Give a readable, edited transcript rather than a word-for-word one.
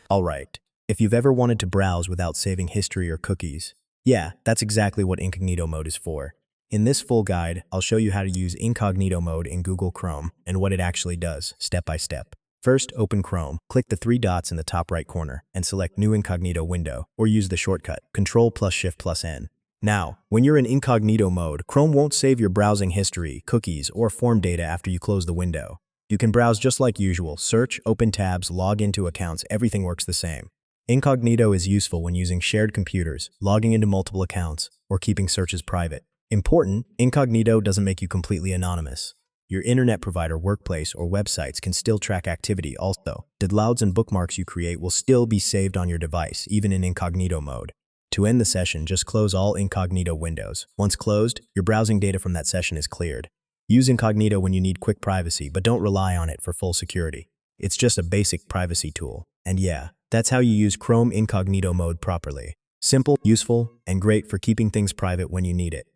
Alright, if you've ever wanted to browse without saving history or cookies, yeah, that's exactly what incognito mode is for. In this full guide, I'll show you how to use incognito mode in Google Chrome and what it actually does, step by step. First, open Chrome, click the three dots in the top right corner, and select New Incognito Window, or use the shortcut, Ctrl+Shift+N. Now, when you're in incognito mode, Chrome won't save your browsing history, cookies, or form data after you close the window. You can browse just like usual, search, open tabs, log into accounts, everything works the same. Incognito is useful when using shared computers, logging into multiple accounts, or keeping searches private. Important, incognito doesn't make you completely anonymous. Your internet provider, workplace, or websites can still track activity also. Downloads and bookmarks you create will still be saved on your device, even in incognito mode. To end the session, just close all incognito windows. Once closed, your browsing data from that session is cleared. Use incognito when you need quick privacy, but don't rely on it for full security. It's just a basic privacy tool. And yeah, that's how you use Chrome incognito mode properly. Simple, useful, and great for keeping things private when you need it.